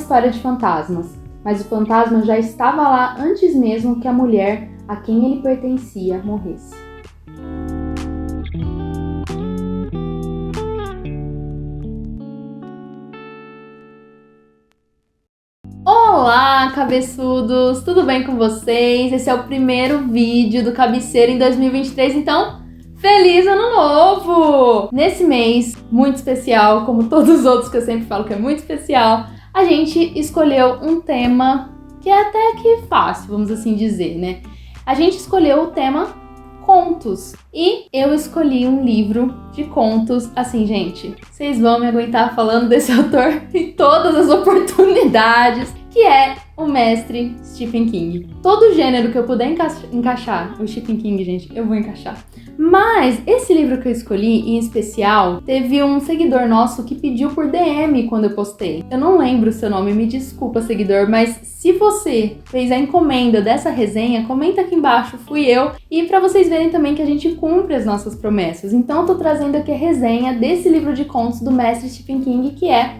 história de fantasmas, mas o fantasma já estava lá antes mesmo que a mulher a quem ele pertencia morresse. Olá, cabeçudos! Tudo bem com vocês? Esse é o primeiro vídeo do Cabeceira em 2023, então feliz ano novo! Nesse mês muito especial, como todos os outros que eu sempre falo que é muito especial, a gente escolheu um tema que é até que fácil, vamos assim dizer, né? A gente escolheu o tema contos. E eu escolhi um livro de contos. Assim, gente, vocês vão me aguentar falando desse autor em todas as oportunidades, que é o mestre Stephen King. Todo gênero que eu puder encaixar o Stephen King, gente, eu vou encaixar. Mas esse livro que eu escolhi, em especial, teve um seguidor nosso que pediu por DM quando eu postei. Eu não lembro o seu nome, me desculpa, seguidor, mas se você fez a encomenda dessa resenha, comenta aqui embaixo, fui eu. E pra vocês verem também que a gente cumpre as nossas promessas. Então eu tô trazendo aqui a resenha desse livro de contos do mestre Stephen King, que é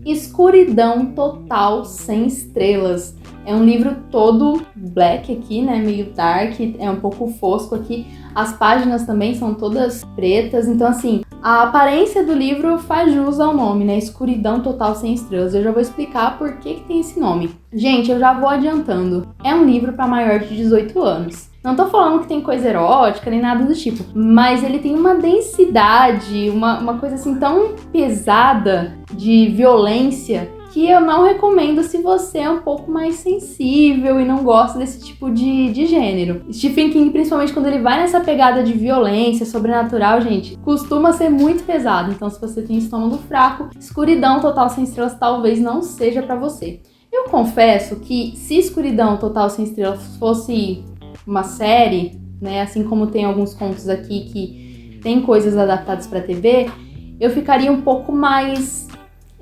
Escuridão Total Sem Estrelas. É um livro todo black aqui, né, meio dark, é um pouco fosco aqui. As páginas também são todas pretas, então assim, a aparência do livro faz jus ao nome, né, Escuridão Total Sem Estrelas. Eu já vou explicar por que tem esse nome. Gente, eu já vou adiantando, é um livro para maior de 18 anos. Não tô falando que tem coisa erótica nem nada do tipo, mas ele tem uma densidade, uma coisa assim tão pesada de violência que eu não recomendo se você é um pouco mais sensível e não gosta desse tipo de gênero. Stephen King, principalmente quando ele vai nessa pegada de violência sobrenatural, gente, costuma ser muito pesado. Então, se você tem estômago fraco, Escuridão Total Sem Estrelas talvez não seja pra você. Eu confesso que se Escuridão Total Sem Estrelas fosse uma série, né, assim como tem alguns contos aqui que tem coisas adaptadas pra TV, eu ficaria um pouco mais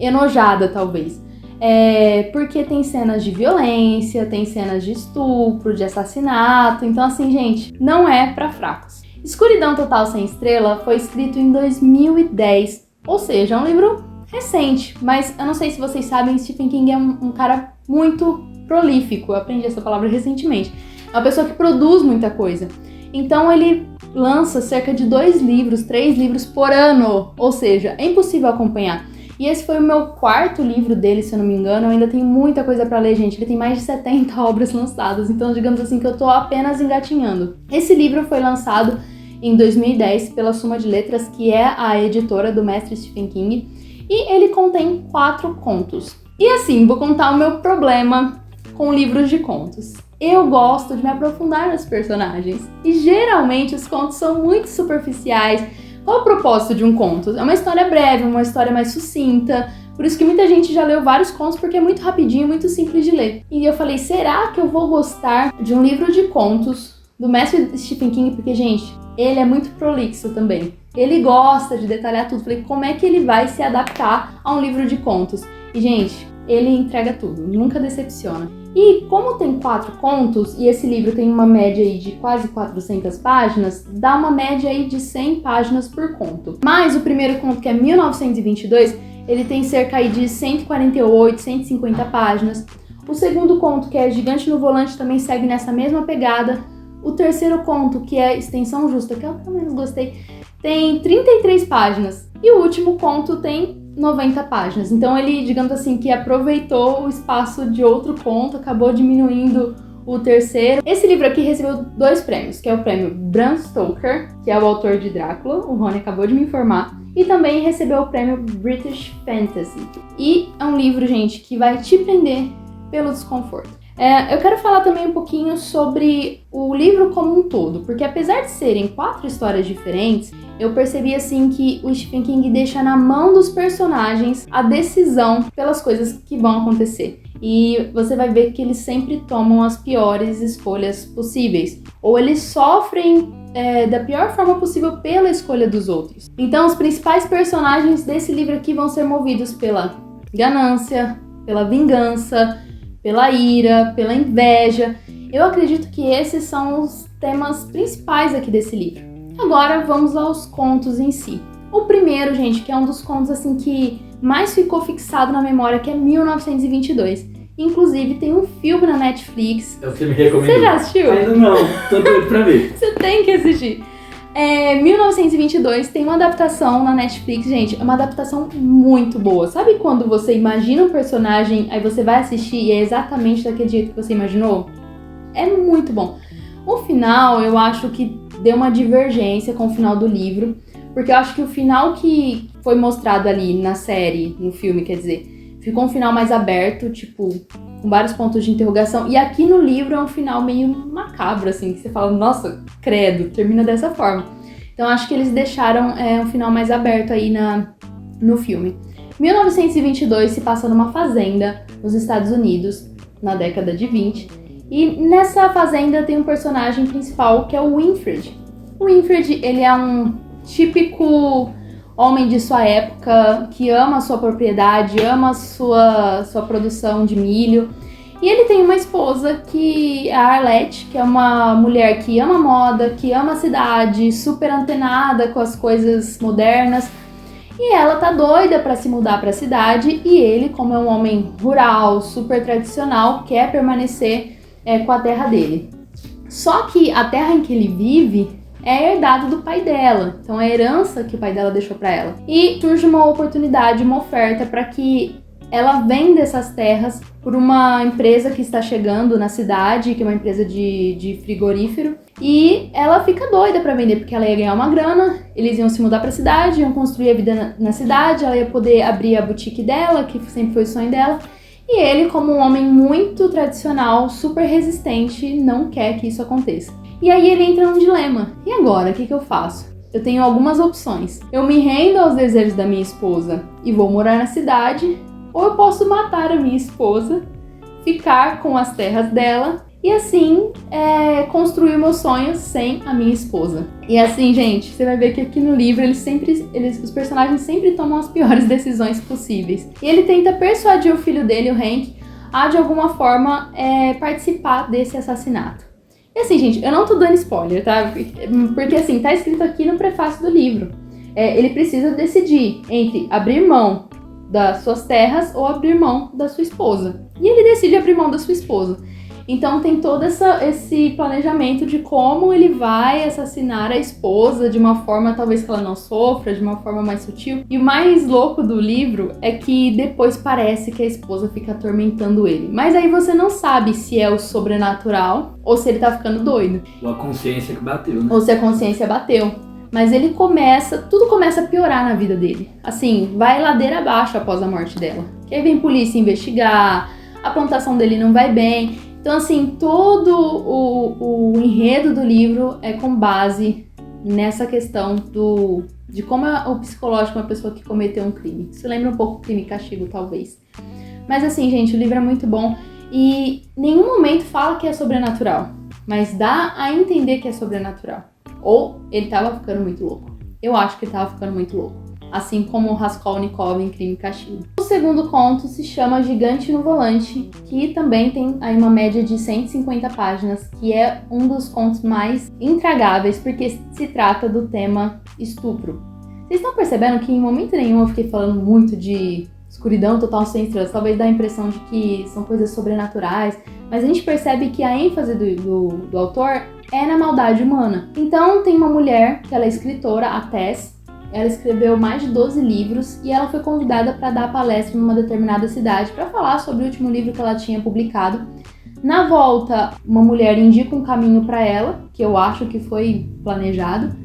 enojada, talvez. Porque tem cenas de violência, tem cenas de estupro, de assassinato, então assim, gente, não é pra fracos. Escuridão Total Sem Estrela foi escrito em 2010, ou seja, é um livro recente, mas eu não sei se vocês sabem, Stephen King é um cara muito prolífico, eu aprendi essa palavra recentemente. É uma pessoa que produz muita coisa, então ele lança cerca de 2 livros, 3 livros por ano, ou seja, é impossível acompanhar. E esse foi o meu 4º livro dele, se eu não me engano. Eu ainda tenho muita coisa pra ler, gente. Ele tem mais de 70 obras lançadas, então digamos assim que eu tô apenas engatinhando. Esse livro foi lançado em 2010 pela Suma de Letras, que é a editora do mestre Stephen King, e ele contém 4 contos. E assim, vou contar o meu problema com livros de contos. Eu gosto de me aprofundar nos personagens, e geralmente os contos são muito superficiais. Qual o propósito de um conto? É uma história breve, uma história mais sucinta, por isso que muita gente já leu vários contos, porque é muito rapidinho, muito simples de ler. E eu falei, será que eu vou gostar de um livro de contos do mestre Stephen King? Porque, gente, ele é muito prolixo também. Ele gosta de detalhar tudo. Falei, como é que ele vai se adaptar a um livro de contos? E, gente, ele entrega tudo, nunca decepciona. E como tem 4 contos, e esse livro tem uma média aí de quase 400 páginas, dá uma média aí de 100 páginas por conto. Mas o primeiro conto, que é 1922, ele tem cerca aí de 148, 150 páginas. O segundo conto, que é Gigante no Volante, também segue nessa mesma pegada. O terceiro conto, que é Extensão Justa, que é o que eu menos gostei, tem 33 páginas. E o último conto tem 90 páginas. Então ele, digamos assim, que aproveitou o espaço de outro conto, acabou diminuindo o terceiro. Esse livro aqui recebeu 2 prêmios, que é o prêmio Bram Stoker, que é o autor de Drácula, o Rony acabou de me informar, e também recebeu o prêmio British Fantasy. E é um livro, gente, que vai te prender pelo desconforto. Eu quero falar também um pouquinho sobre o livro como um todo, porque apesar de serem 4 histórias diferentes, eu percebi assim que o Stephen King deixa na mão dos personagens a decisão pelas coisas que vão acontecer. E você vai ver que eles sempre tomam as piores escolhas possíveis, ou eles sofrem da pior forma possível pela escolha dos outros. Então os principais personagens desse livro aqui vão ser movidos pela ganância, pela vingança, pela ira, pela inveja. Eu acredito que esses são os temas principais aqui desse livro. Agora vamos aos contos em si. O primeiro, gente, que é um dos contos assim que mais ficou fixado na memória, que é 1922. Inclusive, tem um filme na Netflix. É o filme recomendado. Você já assistiu? Ainda não, tô doido pra ver. Você tem que assistir. 1922 tem uma adaptação na Netflix, gente, é uma adaptação muito boa. Sabe quando você imagina um personagem, aí você vai assistir e é exatamente daquele jeito que você imaginou? É muito bom. O final, eu acho que deu uma divergência com o final do livro, porque eu acho que o final que foi mostrado ali na série, no filme, quer dizer, ficou um final mais aberto, tipo, com vários pontos de interrogação. E aqui no livro é um final meio macabro, assim, que você fala, nossa, credo, termina dessa forma. Então acho que eles deixaram um final mais aberto aí no filme. 1922 se passa numa fazenda nos Estados Unidos, na década de 20. E nessa fazenda tem um personagem principal que é o Winfred. O Winfred, ele é um típico homem de sua época, que ama a sua propriedade, ama a sua produção de milho. E ele tem uma esposa que é a Arlette, que é uma mulher que ama moda, que ama a cidade, super antenada com as coisas modernas. E ela tá doida para se mudar para a cidade e ele, como é um homem rural, super tradicional, quer permanecer com a terra dele. Só que a terra em que ele vive é herdado do pai dela, então é a herança que o pai dela deixou para ela. E surge uma oportunidade, uma oferta para que ela venda essas terras por uma empresa que está chegando na cidade, que é uma empresa de frigorífero, e ela fica doida para vender, porque ela ia ganhar uma grana, eles iam se mudar para a cidade, iam construir a vida na cidade, ela ia poder abrir a boutique dela, que sempre foi o sonho dela. E ele, como um homem muito tradicional, super resistente, não quer que isso aconteça. E aí ele entra num dilema. E agora, o que eu faço? Eu tenho algumas opções. Eu me rendo aos desejos da minha esposa e vou morar na cidade, ou eu posso matar a minha esposa, ficar com as terras dela e assim construir meus sonhos sem a minha esposa. E assim, gente, você vai ver que aqui no livro os personagens sempre tomam as piores decisões possíveis. E ele tenta persuadir o filho dele, o Hank, a de alguma forma participar desse assassinato. E assim, gente, eu não tô dando spoiler, tá? Porque assim, tá escrito aqui no prefácio do livro. Ele precisa decidir entre abrir mão das suas terras ou abrir mão da sua esposa. E ele decide abrir mão da sua esposa. Então tem todo esse planejamento de como ele vai assassinar a esposa de uma forma talvez que ela não sofra, de uma forma mais sutil. E o mais louco do livro é que depois parece que a esposa fica atormentando ele. Mas aí você não sabe se é o sobrenatural ou se ele tá ficando doido. Ou a consciência que bateu, né? Ou se a consciência bateu. Mas tudo começa a piorar na vida dele. Assim, vai ladeira abaixo após a morte dela. Que aí vem polícia investigar, a plantação dele não vai bem. Então, assim, todo o enredo do livro é com base nessa questão de como é o psicológico de uma pessoa que cometeu um crime. Isso lembra um pouco Crime e Castigo, talvez. Mas assim, gente, o livro é muito bom e em nenhum momento fala que é sobrenatural, mas dá a entender que é sobrenatural. Ou ele tava ficando muito louco. Eu acho que ele tava ficando muito louco. Assim como o Raskolnikov em Crime e Castigo. O segundo conto se chama Gigante no Volante, que também tem aí uma média de 150 páginas, que é um dos contos mais intragáveis, porque se trata do tema estupro. Vocês estão percebendo que em momento nenhum eu fiquei falando muito de escuridão total sem estrelas, talvez dá a impressão de que são coisas sobrenaturais, mas a gente percebe que a ênfase do autor é na maldade humana. Então tem uma mulher, que ela é escritora, a Tess. Ela escreveu mais de 12 livros e ela foi convidada para dar palestra em uma determinada cidade para falar sobre o último livro que ela tinha publicado. Na volta, uma mulher indica um caminho para ela, que eu acho que foi planejado,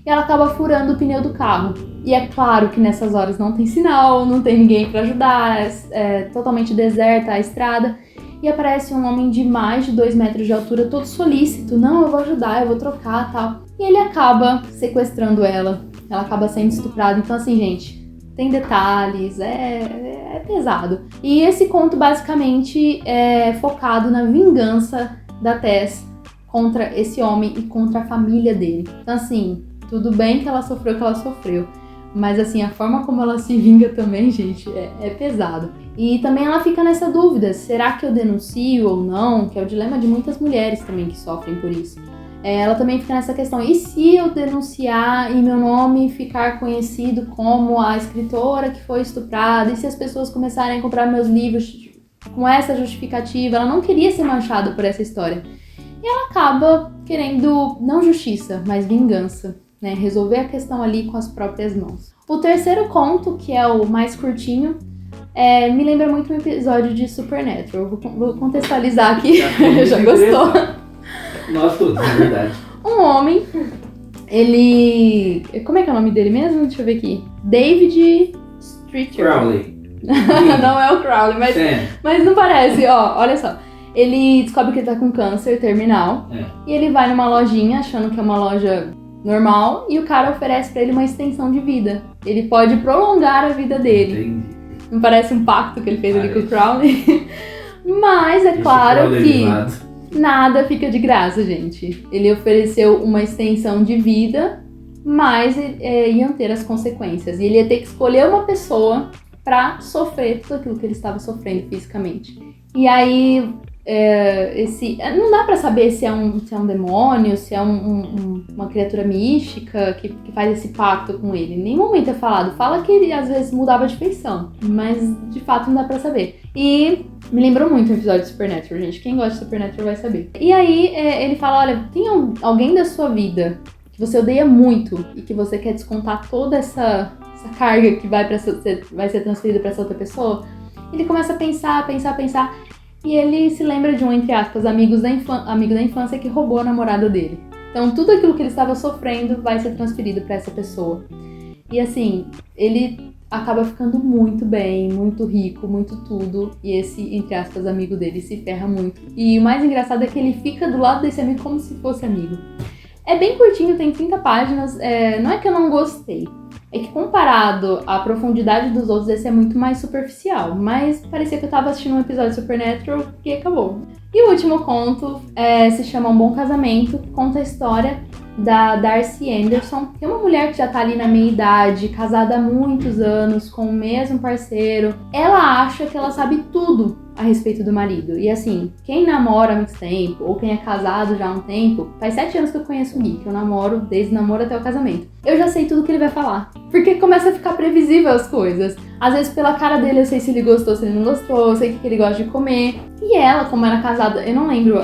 e ela acaba furando o pneu do carro. E é claro que nessas horas não tem sinal, não tem ninguém para ajudar, é totalmente deserta a estrada. E aparece um homem de mais de 2 metros de altura, todo solícito. Não, eu vou ajudar, eu vou trocar, tal. E ele acaba sequestrando ela. Ela acaba sendo estuprada. Então, assim, gente, tem detalhes, é pesado. E esse conto, basicamente, é focado na vingança da Tess contra esse homem e contra a família dele. Então, assim, tudo bem que ela sofreu o que ela sofreu. Mas, assim, a forma como ela se vinga também, gente, é pesado. E também ela fica nessa dúvida, será que eu denuncio ou não? Que é o dilema de muitas mulheres também que sofrem por isso. ela também fica nessa questão, e se eu denunciar e meu nome ficar conhecido como a escritora que foi estuprada, e se as pessoas começarem a comprar meus livros com essa justificativa? Ela não queria ser manchada por essa história. E ela acaba querendo, não justiça, mas vingança, né? Resolver a questão ali com as próprias mãos. O terceiro conto, que é o mais curtinho, me lembra muito um episódio de Supernatural. Vou contextualizar aqui, já gostou? Nós todos, na verdade. Um homem, ele... Como é que é o nome dele mesmo? Deixa eu ver aqui. David Streeter. Crowley. Não é o Crowley, mas não parece. Ó, olha só. Ele descobre que ele tá com câncer terminal. E ele vai numa lojinha, achando que é uma loja normal, e o cara oferece pra ele uma extensão de vida. Ele pode prolongar a vida dele. Entendi. Não parece um pacto que ele fez ali com o Crowley? Mas é claro que nada fica de graça, gente. Ele ofereceu uma extensão de vida, mas iam ter as consequências. E ele ia ter que escolher uma pessoa pra sofrer tudo aquilo que ele estava sofrendo fisicamente. E aí, não dá pra saber se é um demônio, se é uma criatura mística que faz esse pacto com ele. Em nenhum momento é falado. Fala que ele às vezes mudava de feição, mas de fato não dá pra saber. E me lembrou muito o episódio de Supernatural, gente. Quem gosta de Supernatural vai saber. E aí ele fala, olha, tem alguém da sua vida que você odeia muito e que você quer descontar toda essa carga que vai ser transferida pra essa outra pessoa? Ele começa a pensar. E ele se lembra de um, entre aspas, amigo da infância que roubou a namorada dele. Então tudo aquilo que ele estava sofrendo vai ser transferido pra essa pessoa. E assim, ele acaba ficando muito bem, muito rico, muito tudo. E esse, entre aspas, amigo dele se ferra muito. E o mais engraçado é que ele fica do lado desse amigo como se fosse amigo. É bem curtinho, tem 30 páginas. Não é que eu não gostei. É que comparado à profundidade dos outros, esse é muito mais superficial. Mas parecia que eu tava assistindo um episódio de Supernatural e acabou. E o último conto se chama Um Bom Casamento. Conta a história da Darcy Anderson, que é uma mulher que já tá ali na meia idade, casada há muitos anos, com o mesmo parceiro. Ela acha que ela sabe tudo a respeito do marido. E assim, quem namora há muito tempo, ou quem é casado já há um tempo, faz 7 anos que eu conheço o Gui, que eu namoro desde o namoro até o casamento. Eu já sei tudo que ele vai falar. Porque começa a ficar previsível as coisas. Às vezes pela cara dele eu sei se ele gostou, se ele não gostou, eu sei o que ele gosta de comer. E ela, como era casada, eu não lembro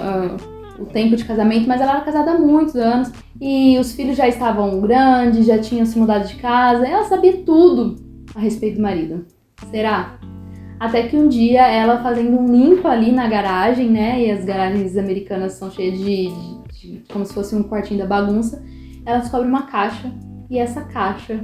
o tempo de casamento, mas ela era casada há muitos anos. E os filhos já estavam grandes, já tinham se mudado de casa. Ela sabia tudo a respeito do marido. Será? Até que um dia, ela fazendo um limpo ali na garagem, né? E as garagens americanas são cheias de como se fosse um quartinho da bagunça. Ela descobre uma caixa. E essa caixa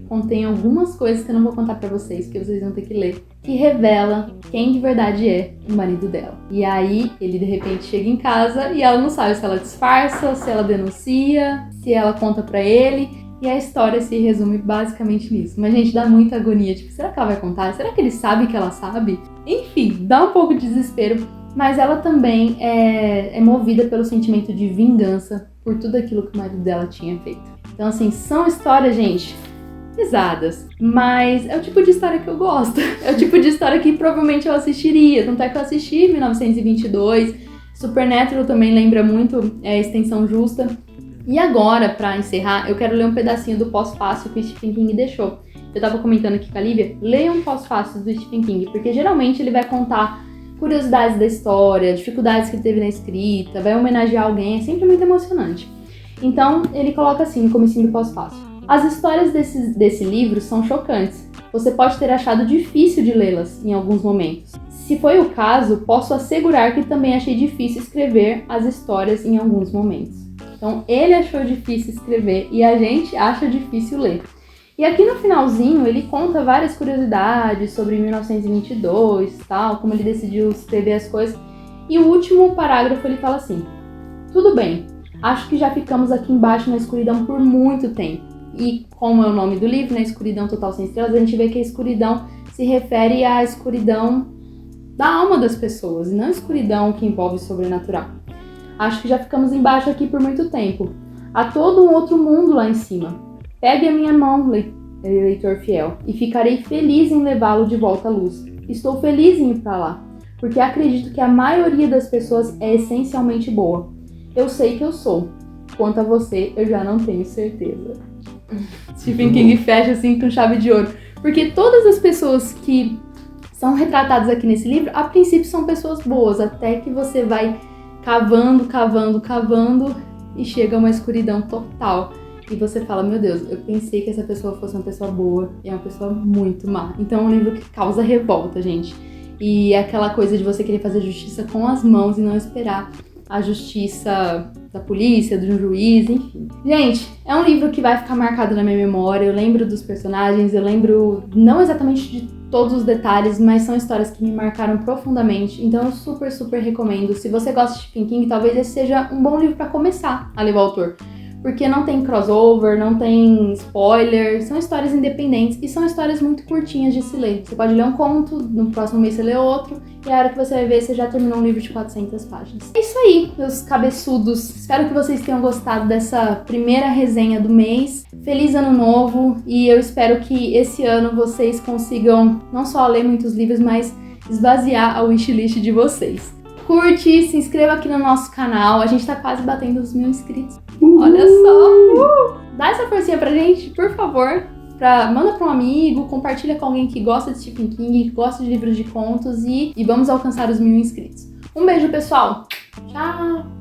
contém algumas coisas que eu não vou contar pra vocês, que vocês vão ter que ler, que revela quem de verdade é o marido dela. E aí, ele de repente chega em casa e ela não sabe se ela disfarça, se ela denuncia, se ela conta pra ele. E a história se resume basicamente nisso. Mas, gente, dá muita agonia. Tipo, será que ela vai contar? Será que ele sabe que ela sabe? Enfim, dá um pouco de desespero. Mas ela também é movida pelo sentimento de vingança por tudo aquilo que o marido dela tinha feito. Então, assim, são histórias, gente, pesadas. Mas é o tipo de história que eu gosto. É o tipo de história que provavelmente eu assistiria. Tanto é que eu assisti em 1922. Supernatural também lembra muito a Extensão Justa. E agora, pra encerrar, eu quero ler um pedacinho do pós-fácil que o Stephen King deixou. Eu tava comentando aqui com a Lívia, leia um pós-fácil do Stephen King, porque geralmente ele vai contar curiosidades da história, dificuldades que ele teve na escrita, vai homenagear alguém, é sempre muito emocionante. Então, ele coloca assim no comecinho do pós-fácil. As histórias desse livro são chocantes. Você pode ter achado difícil de lê-las em alguns momentos. Se foi o caso, posso assegurar que também achei difícil escrever as histórias em alguns momentos. Então, ele achou difícil escrever e a gente acha difícil ler. E aqui no finalzinho, ele conta várias curiosidades sobre 1922 e tal, como ele decidiu escrever as coisas. E o último parágrafo, ele fala assim: tudo bem, acho que já ficamos aqui embaixo na escuridão por muito tempo. E como é o nome do livro, né, Escuridão Total Sem Estrelas, a gente vê que a escuridão se refere à escuridão da alma das pessoas, e não a escuridão que envolve o sobrenatural. Acho que já ficamos embaixo aqui por muito tempo. Há todo um outro mundo lá em cima. Pegue a minha mão, leitor fiel, e ficarei feliz em levá-lo de volta à luz. Estou feliz em ir para lá, porque acredito que a maioria das pessoas é essencialmente boa. Eu sei que eu sou. Quanto a você, eu já não tenho certeza. Stephen King fecha assim com chave de ouro. Porque todas as pessoas que são retratadas aqui nesse livro, a princípio são pessoas boas, até que você vai cavando e chega a uma escuridão total. E você fala, meu Deus, eu pensei que essa pessoa fosse uma pessoa boa e é uma pessoa muito má. Então é um livro que causa revolta, gente. E é aquela coisa de você querer fazer justiça com as mãos e não esperar a justiça da polícia, de um juiz, enfim. Gente, é um livro que vai ficar marcado na minha memória. Eu lembro dos personagens, eu lembro não exatamente de todos os detalhes, mas são histórias que me marcaram profundamente. Então eu super recomendo. Se você gosta de Stephen King, talvez esse seja um bom livro para começar a ler o autor. Porque não tem crossover, não tem spoiler, são histórias independentes e são histórias muito curtinhas de se ler. Você pode ler um conto, no próximo mês você lê outro, e a hora que você vai ver, você já terminou um livro de 400 páginas. É isso aí, meus cabeçudos. Espero que vocês tenham gostado dessa primeira resenha do mês. Feliz ano novo, e eu espero que esse ano vocês consigam não só ler muitos livros, mas esvaziar a wishlist de vocês. Curte, se inscreva aqui no nosso canal. A gente tá quase batendo os 1000 inscritos. Olha só! Dá essa forcinha pra gente, por favor. Manda pra um amigo, compartilha com alguém que gosta de Stephen King, que gosta de livros de contos e vamos alcançar os 1000 inscritos. Um beijo, pessoal! Tchau!